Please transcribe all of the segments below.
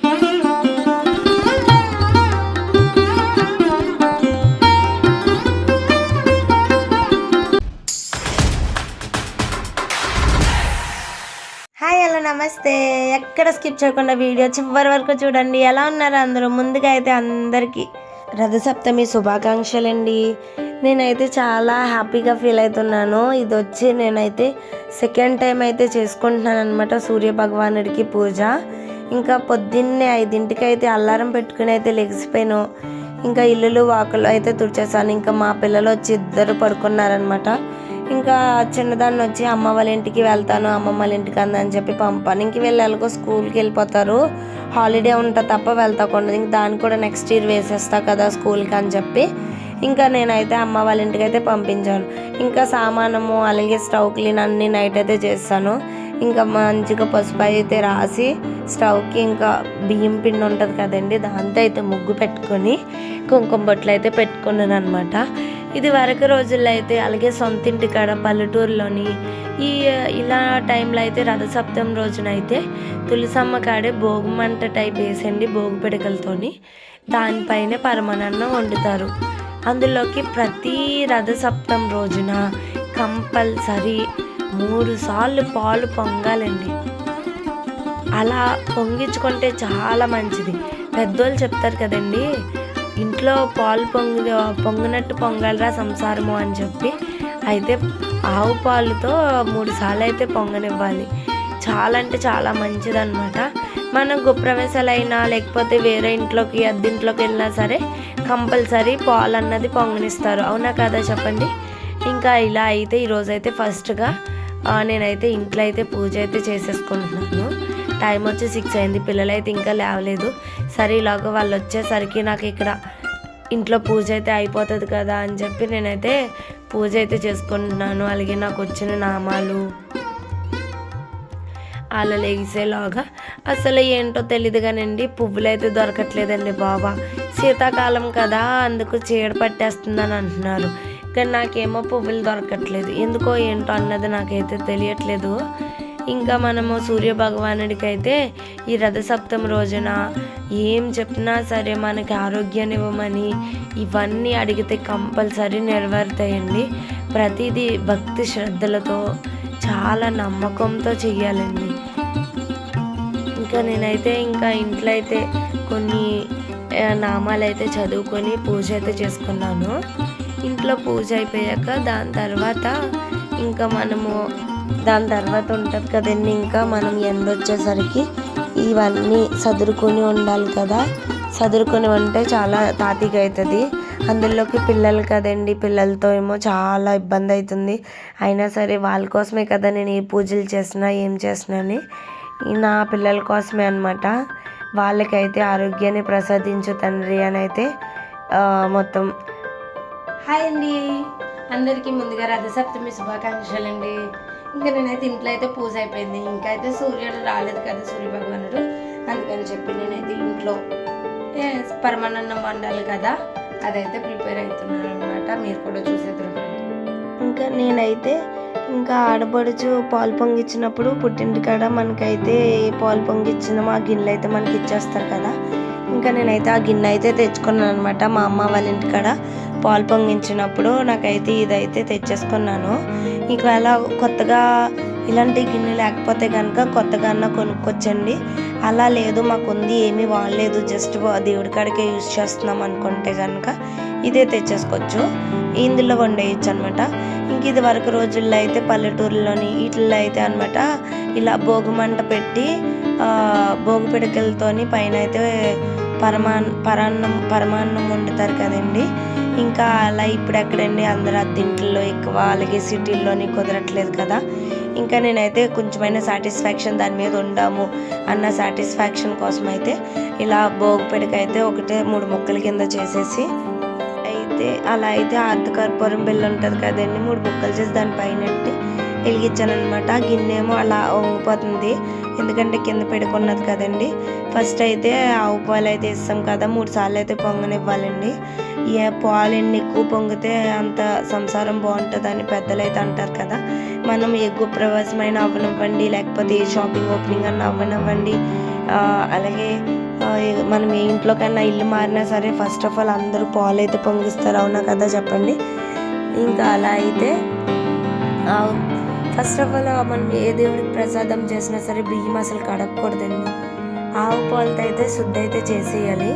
Hi hello నమస్తే. ఎక్కడ skip చేయకుండా వీడియో చివరి వరకు చూడండి. ఎలా ఉన్నారు అందరూ? ముందుగా అయితే అందరికీ రథసప్తమి శుభాకాంక్షలు అండి. నేనైతే చాలా హ్యాపీగా ఫీల్ అవుతున్నాను. ఇది వచ్చి నేనైతే సెకండ్ టైం అయితే చేసుకుంటున్నాను అనమాట సూర్య భగవానుడికి పూజ. ఇంకా పొద్దున్నే 5ంటికి అయితే అలారం పెట్టుకుని అయితే లెగిసిపోయాను. ఇంకా ఇల్లులు వాకులు అయితే తుడిచేసాను. ఇంకా మా పిల్లలు వచ్చి ఇద్దరు పడుకున్నారనమాట. ఇంకా చిన్నదాన్ని వచ్చి అమ్మ వాళ్ళ ఇంటికి వెళ్తాను, అమ్మమ్మ వాళ్ళ ఇంటికి అందని చెప్పి పంపాను. ఇంక వీళ్ళు ఎలాగో స్కూల్కి వెళ్ళిపోతారు, హాలిడే ఉంటా తప్ప వెళ్తాకుండా. ఇంక దాన్ని కూడా నెక్స్ట్ ఇయర్ వేసేస్తా కదా స్కూల్కి అని చెప్పి ఇంకా నేనైతే అమ్మ వాళ్ళ ఇంటికి అయితే పంపించాను. ఇంకా సామానము అలాగే స్టవ్ క్లీన్ అన్నీ నైట్ అయితే చేస్తాను. ఇంకా మంచిగా పసుపు అయితే రాసి స్టవ్కి ఇంకా బియ్యం పిండి ఉంటుంది కదండి, దాంతో అయితే ముగ్గు పెట్టుకొని కుంకుమ బొట్లు అయితే పెట్టుకున్నాను అనమాట. ఇది వరకు రోజుల్లో అయితే అలాగే సొంత ఇంటి కాడ పల్లెటూరులోని ఇలా టైంలో అయితే రథసప్తమి రోజున అయితే తులసమ్మ కాడే భోగిమంట టైప్ వేసండి, భోగి పిడకలతోని దానిపైనే పరమాన్నం వండుతారు. అందులోకి ప్రతి రథసప్తమి రోజున కంపల్సరీ 3 సార్లు పాలు పొంగాలండి. అలా పొంగించుకుంటే చాలా మంచిది. పెద్దోళ్ళు చెప్తారు కదండి, ఇంట్లో పాలు పొంగినట్టు పొంగలరా సంసారము అని చెప్పి. అయితే ఆవు పాలుతో 3 సార్లు అయితే పొంగనివ్వాలి. చాలా అంటే చాలా మంచిదన్నమాట. మనం గృహప్రవేశాలైనా లేకపోతే వేరే ఇంట్లోకి అద్దెంట్లోకి వెళ్ళినా సరే కంపల్సరీ పాలు అన్నది పొంగనిస్తారు. అవునా కదా చెప్పండి. ఇంకా ఇలా అయితే ఈరోజైతే ఫస్ట్గా నేనైతే ఇంట్లో అయితే పూజ అయితే చేసేసుకుంటున్నాను. టైం వచ్చి 6 అయింది, పిల్లలైతే ఇంకా లేవలేదు. సరే ఇలాగ వాళ్ళు వచ్చేసరికి నాకు ఇక్కడ ఇంట్లో పూజ అయితే అయిపోతుంది కదా అని చెప్పి నేనైతే పూజ అయితే చేసుకుంటున్నాను. అలాగే నాకు వచ్చిన నామాలు అలా లేసేలాగా అసలు ఏంటో తెలియదు కానండి, పువ్వులు అయితే దొరకట్లేదండి బాబా. శీతాకాలం కదా అందుకు చీడ పట్టేస్తుందని అంటున్నారు, కానీ నాకేమో పువ్వులు దొరకట్లేదు. ఎందుకో ఏంటో అన్నది నాకైతే తెలియట్లేదు. ఇంకా మనము సూర్య భగవానుడికి అయితే ఈ రథసప్తమి రోజున ఏం చెప్పినా సరే మనకి ఆరోగ్యాన్ని ఇవ్వమని ఇవన్నీ అడిగితే కంపల్సరీ నెరవేరుతాయండి. ప్రతిదీ భక్తి శ్రద్ధలతో చాలా నమ్మకంతో చెయ్యాలండి. ఇంకా నేనైతే ఇంకా ఇంట్లో అయితే కొన్ని నామాలు అయితే చదువుకొని పూజ అయితే చేసుకున్నాను. ఇంట్లో పూజ అయిపోయాక దాని తర్వాత ఉంటుంది కదండి, ఇంకా మనం ఎండ వచ్చేసరికి ఇవన్నీ సదురుకొని ఉండాలి కదా. సదురుకొని ఉంటే చాలా తాతిగా అవుతుంది. అందులోకి పిల్లలు కదండి, పిల్లలతో ఏమో చాలా ఇబ్బంది అవుతుంది. అయినా సరే వాళ్ళ కోసమే కదా నేను ఏ పూజలు చేసినా ఏం చేసినా అని, నా పిల్లల కోసమే అనమాట. వాళ్ళకైతే ఆరోగ్యాన్ని ప్రసాదించు తండ్రి అని అయితే మొత్తం. హాయ్ అండి అందరికీ, ముందుగా రథసప్తమి శుభాకాంక్షలు అండి. ఇంకా నేనైతే ఇంట్లో అయితే పూజ అయిపోయింది. ఇంకా అయితే సూర్యుడు రాలేదు కదా, సూర్య భగవానుడు, అందుకని చెప్పి నేనైతే ఇంట్లో పరమాన్నం వండాలి కదా అదైతే ప్రిపేర్ అవుతున్నాను అనమాట. మీరు కూడా చూసేద్దరు. ఇంకా నేనైతే ఇంకా ఆడపడుచు పాలు పొంగిచ్చినప్పుడు పుట్టింటి కాడ మనకైతే పాలు పొంగిచ్చిన ఆ గిన్నెలు అయితే మనకి ఇచ్చేస్తారు కదా. ఇంకా నేనైతే ఆ గిన్నె అయితే తెచ్చుకున్నాను అనమాట. మా అమ్మ వాళ్ళ ఇంటి కాడ పాలు పొంగించినప్పుడు నాకైతే ఇదైతే తెచ్చేసుకున్నాను. ఒకవేళ కొత్తగా ఇలాంటి గిన్నె లేకపోతే కనుక కొత్తగా అన్న కొనుక్కొచ్చండి. అలా లేదు మాకు ఉంది ఏమీ వాడలేదు జస్ట్ దేవుడి కాడికే యూజ్ చేస్తున్నాం అనుకుంటే కనుక ఇదే తెచ్చేసుకోవచ్చు, ఇందులో వండేయచ్చు అనమాట. ఇంక ఇది వరకు రోజుల్లో అయితే పల్లెటూరులోని వీటిల్లో అయితే అనమాట ఇలా భోగిమంట పెట్టి భోగి పిడకలతోని పైన అయితే పరమాన్నం వండుతారు కదండి. ఇంకా అలా ఇప్పుడు ఎక్కడండి, అందరు అద్దెంట్లో ఎక్కువ అలాగే సిటీల్లోని కుదరట్లేదు కదా. ఇంకా నేనైతే కొంచెమైనా సాటిస్ఫాక్షన్ దాని మీద ఉండాము అన్న సాటిస్ఫాక్షన్ కోసం అయితే ఇలా భోగి పిడక అయితే 3 ముక్కల కింద చేసేసి అయితే అలా అయితే ఆర్తకర్పూరం బిళ్ళ ఉంటుంది కదండి, 3 ముక్కలు చేసి దానిపైన వెలిగించాను అనమాట. గిన్నెమో అలా వంగిపోతుంది ఎందుకంటే కింద పెడుకున్నది కదండి. ఫస్ట్ అయితే ఆవు పాలు అయితే ఇస్తాం కదా, 3 సార్లు అయితే పొంగనివ్వాలండి. ఏ పాలు ఎన్ని ఎక్కువ పొంగితే అంత సంసారం బాగుంటుందని పెద్దలు అయితే అంటారు కదా. మనం ఏ గృహప్రవేశమైన అవ్వనివ్వండి లేకపోతే ఏ షాపింగ్ ఓపెనింగ్ అన్న అవ్వనివ్వండి అలాగే మనం ఏ ఇంట్లో కన్నా ఇల్లు మారినా సరే ఫస్ట్ ఆఫ్ ఆల్ అందరూ పాలు అయితే పొంగిస్తారు, అవునా కదా చెప్పండి. ఇంకా అలా అయితే ఫస్ట్ ఆఫ్ ఆల్ మనం ఏ దేవుడికి ప్రసాదం చేసినా సరే బియ్యం అసలు కడగకూడదండి. ఆవు పాలతో అయితే శుద్ధి అయితే చేసేయాలి.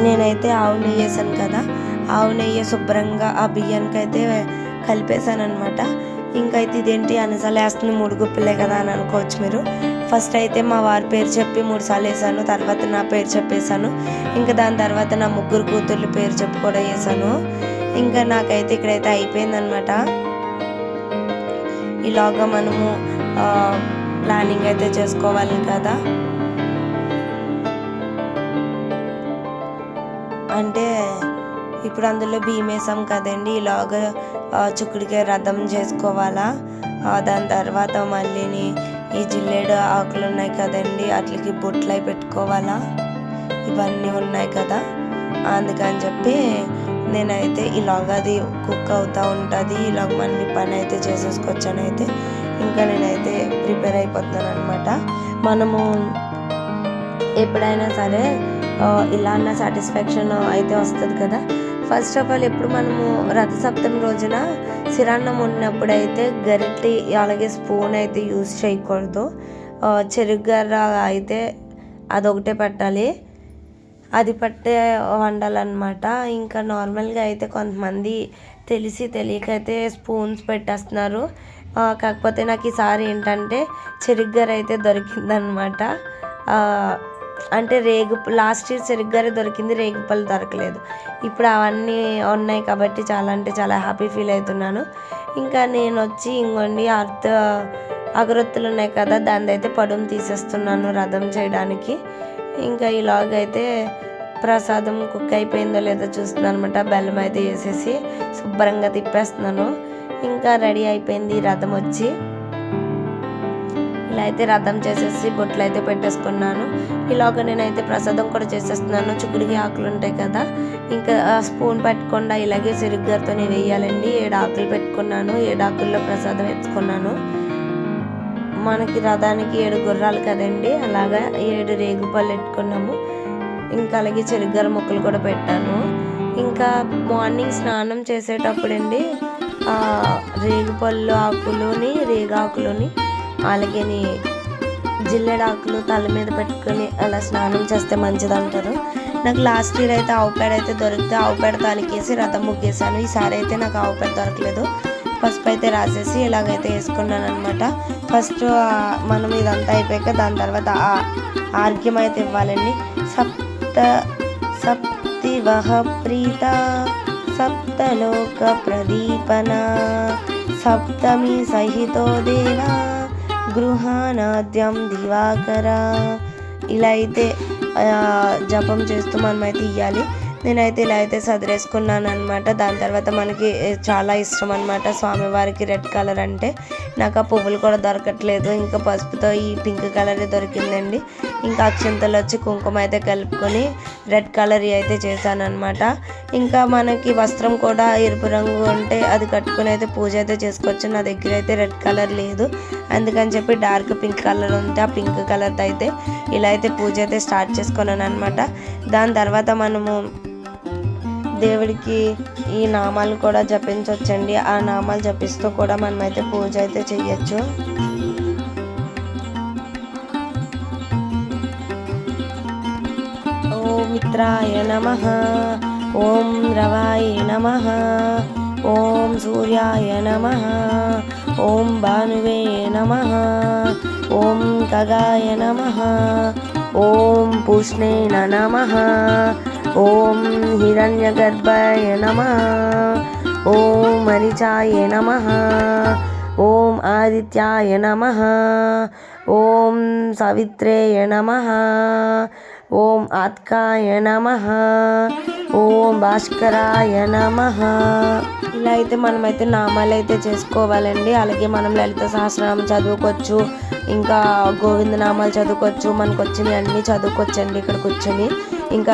నేనైతే ఆవు నెయ్యి వేసాను కదా, ఆవు నెయ్యి శుభ్రంగా ఆ బియ్యానికి అయితే కలిపేశాను అనమాట. ఇంకైతే ఇదేంటి అన్నిసార్లు వేస్తుంది 3 గుప్పిలే కదా అని అనుకోవచ్చు మీరు. ఫస్ట్ అయితే మా వారి పేరు చెప్పి 3 సార్లు వేసాను, తర్వాత నా పేరు చెప్పేశాను, ఇంకా దాని తర్వాత నా 3 కూతుర్ల పేరు చెప్పి కూడా వేసాను. ఇంకా నాకైతే ఇక్కడైతే అయిపోయిందనమాట. ఇలాగా మనము ప్లానింగ్ అయితే చేసుకోవాలి కదా. అంటే ఇప్పుడు అందులో బియ్యం వేసాం కదండి, ఇలాగ చుక్కుడికాయ రథం చేసుకోవాలా. దాని తర్వాత మళ్ళీని ఈ జిల్లేడు ఆకులు ఉన్నాయి కదండి, వాటికి బొట్లు పెట్టుకోవాలా. ఇవన్నీ ఉన్నాయి కదా, అందుకని చెప్పి నేనైతే ఇలాగ అది కుక్ అవుతూ ఉంటుంది. ఇలాగ మన పని అయితే చేసేసుకొచ్చాను. అయితే ఇంకా నేనైతే ప్రిపేర్ అయిపోతున్నాను అనమాట. మనము ఎప్పుడైనా సరే ఇలా అన్న సాటిస్ఫాక్షన్ అయితే వస్తుంది కదా. ఫస్ట్ ఆఫ్ ఆల్ ఎప్పుడు మనము రథసప్తమి రోజున సిరాన్నం వండినప్పుడు అయితే గరిటె అలాగే స్పూన్ అయితే యూజ్ చేయకూడదు. చెరుగర్ర అయితే అదొకటే పట్టాలి, అది పట్టే వండాలన్నమాట. ఇంకా నార్మల్గా అయితే కొంతమంది తెలిసి తెలియక అయితే స్పూన్స్ పెట్టేస్తున్నారు. కాకపోతే నాకు ఈసారి ఏంటంటే చెరుగర్ర అయితే దొరికిందనమాట. అంటే లాస్ట్ ఇయర్ చెరుగర్ర దొరికింది, రేగుపళ్ళు దొరకలేదు. ఇప్పుడు అవన్నీ ఉన్నాయి కాబట్టి చాలా అంటే చాలా హ్యాపీ ఫీల్ అవుతున్నాను. ఇంకా నేను వచ్చి ఇంకోండి అగరొత్తులు ఉన్నాయి కదా, దాని అయితే పడుము తీసేస్తున్నాను రథం చేయడానికి. ఇంకా ఇలాగైతే ప్రసాదం కుక్ అయిపోయిందో లేదో చూస్తున్నాను అనమాట. బెల్లం అయితే వేసేసి శుభ్రంగా తిప్పేస్తున్నాను. ఇంకా రెడీ అయిపోయింది రథం వచ్చి. ఇలా అయితే రథం చేసేసి బొట్లు అయితే పెట్టేసుకున్నాను. ఇలాగ నేనైతే ప్రసాదం కూడా చేసేస్తున్నాను. చుక్కుడికి ఆకులు ఉంటాయి కదా, ఇంకా స్పూన్ పెట్టకుండా ఇలాగే సిరుగ్గరతోనే వేయాలండి. 7 ఆకులు పెట్టుకున్నాను, 7 ఆకుల్లో ప్రసాదం ఎత్తుకున్నాను. మనకి రథానికి 7 గుర్రాలు కదండి, అలాగా 7 రేగుపళ్ళు పెట్టుకున్నాము. ఇంకా అలాగే చెరుగ్గర ముక్కలు కూడా పెట్టాను. ఇంకా మార్నింగ్ స్నానం చేసేటప్పుడు అండి రేగుపళ్ళు ఆకులుని రేగాకులని అలాగే జిల్లెడాకులు తల మీద పెట్టుకొని అలా స్నానం చేస్తే మంచిది అంటారు. నాకు లాస్ట్ ఇయర్ అయితే ఆవు పేడ అయితే దొరికితే ఆవు పేడ తాలికేసి రథం ముగ్గేసాను. ఈసారి అయితే నాకు ఆవు పేడ దొరకలేదు. పసుపు అయితే రాసేసి ఇలాగైతే వేసుకున్నాను అనమాట. ఫస్ట్ మనం ఇదంతా అయిపోయాక దాని తర్వాత ఆర్ఘ్యం అయితే ఇవ్వాలండి. సప్తివహ ప్రీత సప్తలోక ప్రదీపన సప్తమి సహితో దేవా గృహానాద్యం దివాకర. ఇలా అయితే జపం చేస్తూ మనమైతే ఇవ్వాలి. నేనైతే ఇలా అయితే సదిరేసుకున్నాను అనమాట. దాని తర్వాత మనకి చాలా ఇష్టం అనమాట స్వామివారికి రెడ్ కలర్ అంటే. నాకు ఆ పువ్వులు కూడా దొరకట్లేదు, ఇంకా పసుపుతో ఈ పింక్ కలరే దొరికిందండి. ఇంకా అక్షంతలు వచ్చి కుంకుమ అయితే కలుపుకొని రెడ్ కలర్ అయితే చేశాను అనమాట. ఇంకా మనకి వస్త్రం కూడా ఎరుపు రంగు ఉంటే అది కట్టుకుని అయితే పూజ అయితే చేసుకోవచ్చు. నా దగ్గర అయితే రెడ్ కలర్ లేదు, అందుకని చెప్పి డార్క్ పింక్ కలర్ ఉంటే ఆ పింక్ కలర్తో అయితే ఇలా అయితే పూజ అయితే స్టార్ట్ చేసుకున్నాను అనమాట. దాని తర్వాత మనము దేవుడికి ఈ నామాలు కూడా జపించవచ్చండి. ఆ నామాలు జపిస్తూ కూడా మనమైతే పూజ అయితే చెయ్యొచ్చు. ఓం మిత్రాయ నమః, ఓం రవాయ నమః, ఓం సూర్యాయ నమః, ఓం భానువే నమః, ఓం ఖగాయ నమః, ఓం పూష్ణేన నమః, ఓం హిరణ్యగర్భాయ నమః, ఓం మరిచాయ నమః, ఓం ఆదిత్యాయ నమః, ఓం సవిత్రేయ నమః, ఓం ఆత్కాయ నమః, ఓం భాస్కరాయ నమః. ఇలా అయితే మనమైతే నామాలు అయితే చేసుకోవాలండి. అలాగే మనం లలిత సహస్రనామం చదువుకోవచ్చు, ఇంకా గోవింద నామాలు చదువుకోవచ్చు, మనకు వచ్చినవి అన్నీ చదువుకోవచ్చండి ఇక్కడ కూర్చొని. ఇంకా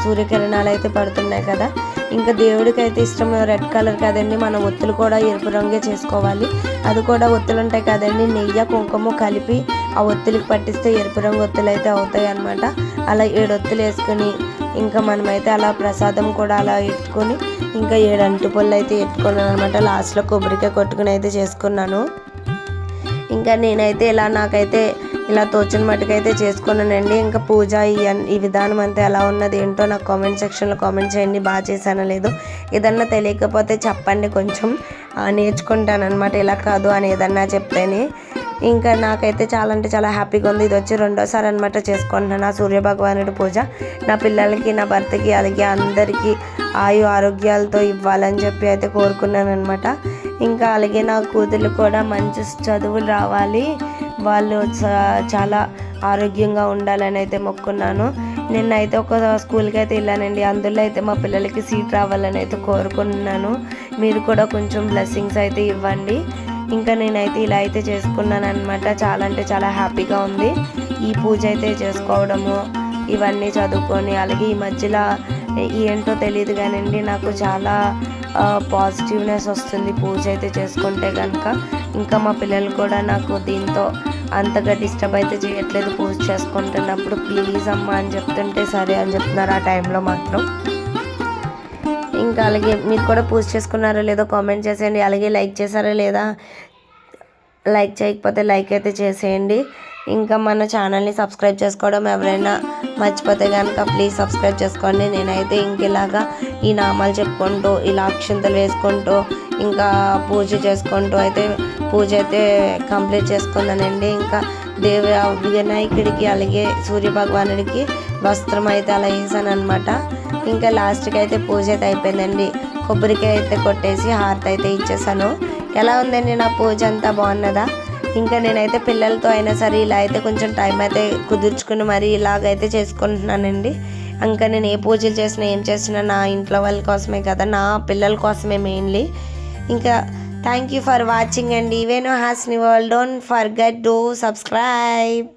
సూర్యకిరణాలు అయితే పడుతున్నాయి కదా. ఇంకా దేవుడికి అయితే ఇష్టం రెడ్ కలర్ కదండి, మనం ఒత్తులు కూడా ఎరుపు రంగే చేసుకోవాలి. అది కూడా ఒత్తులు ఉంటాయి కదండి, నెయ్యి కుంకుమ కలిపి ఆ ఒత్తులకి పట్టిస్తే ఎరుపు రంగు ఒత్తులు అయితే అవుతాయి అన్నమాట. అలా 7 ఒత్తులు వేసుకుని ఇంకా మనమైతే అలా ప్రసాదం కూడా అలా ఎత్తుకొని ఇంకా 7 అంటుపళ్ళు అయితే ఎత్తుకున్నాను అనమాట. లాస్ట్లో కొబ్బరికాయ కొట్టుకుని అయితే చేసుకున్నాను. ఇంకా నేనైతే నాకైతే ఇలా తోచిన మట్టుకైతే చేసుకున్నానండి. ఇంకా పూజ ఈ విధానం అంతా ఎలా ఉన్నది ఏంటో నాకు కామెంట్ సెక్షన్లో కామెంట్ చేయండి, బాగా చేశానో లేదో. ఏదన్నా తెలియకపోతే చెప్పండి, కొంచెం నేర్చుకుంటాను అనమాట. ఇలా కాదు అని ఏదన్నా చెప్తేనే. ఇంకా నాకైతే చాలా అంటే చాలా హ్యాపీగా ఉంది. ఇది వచ్చి 2వ సారి అనమాట చేసుకుంటున్నాను ఆ సూర్యభగవానుడి పూజ. నా పిల్లలకి, నా భర్తకి, అలాగే అందరికీ ఆరోగ్యాలతో ఇవ్వాలని చెప్పి అయితే కోరుకున్నాను అనమాట. ఇంకా అలాగే నా కూతురు కూడా మంచి చదువులు రావాలి, వాళ్ళు చాలా ఆరోగ్యంగా ఉండాలని అయితే మొక్కున్నాను. నిన్నైతే ఒక స్కూల్కి అయితే వెళ్ళానండి. అందులో అయితే మా పిల్లలకి సీట్ రావాలని అయితే కోరుకున్నాను. మీరు కూడా కొంచెం బ్లెస్సింగ్స్ అయితే ఇవ్వండి. ఇంకా నేనైతే ఇలా అయితే చేసుకున్నాను అనమాట. చాలా అంటే చాలా హ్యాపీగా ఉంది ఈ పూజ అయితే చేసుకోవడము, ఇవన్నీ చదువుకొని. అలాగే ఈ మధ్యలో ఏంటో తెలియదు కానండి, నాకు చాలా పాజిటివ్నెస్ వస్తుంది పూజ అయితే చేసుకుంటే కనుక. ఇంకా మా పిల్లలు కూడా నాకు దీంతో అంతగా డిస్టర్బ్ అయితే చేయట్లేదు పూజ చేసుకుంటున్నప్పుడు. ప్లీజ్ అమ్మ అని చెప్తుంటే సరే అని చెప్తున్నారు ఆ టైంలో మాత్రం. ఇంకా అలాగే మీరు కూడా పూజ చేసుకున్నారో లేదో కామెంట్ చేసేయండి. అలాగే లైక్ చేశారో లేదా, లైక్ చేయకపోతే లైక్ అయితే చేసేయండి. ఇంకా మన ఛానల్ని సబ్స్క్రైబ్ చేసుకోవడం ఎవరైనా మర్చిపోతే కనుక ప్లీజ్ సబ్స్క్రైబ్ చేసుకోండి. నేనైతే ఇలాగా ఈ నామాలు చెప్పుకుంటూ, ఇలా అక్షింతలు వేసుకుంటూ, ఇంకా పూజ చేసుకుంటూ అయితే పూజ అయితే కంప్లీట్ చేసుకున్నానండి. ఇంకా వినాయకుడికి అలాగే సూర్యభగవానుడికి వస్త్రం అయితే అలా వేసాను అనమాట. ఇంకా లాస్ట్కి అయితే పూజ అయితే అయిపోయిందండి. కొబ్బరికాయ అయితే కొట్టేసి హారతి అయితే ఇచ్చేసాను. ఎలా ఉందండి నా పూజ అంతా, బాగున్నదా? ఇంకా నేనైతే పిల్లలతో అయినా సరే ఇలా అయితే కొంచెం టైం అయితే కుదుర్చుకుని మరి ఇలాగైతే చేసుకుంటున్నానండి. ఇంకా నేను ఏ పూజలు చేసినా ఏం చేసినా నా ఇంట్లో వాళ్ళ కోసమే కదా, నా పిల్లల కోసమే మెయిన్లీ. ఇంకా థ్యాంక్ యూ ఫర్ వాచింగ్ అండి. Venu Hasini world. Don't forget to subscribe.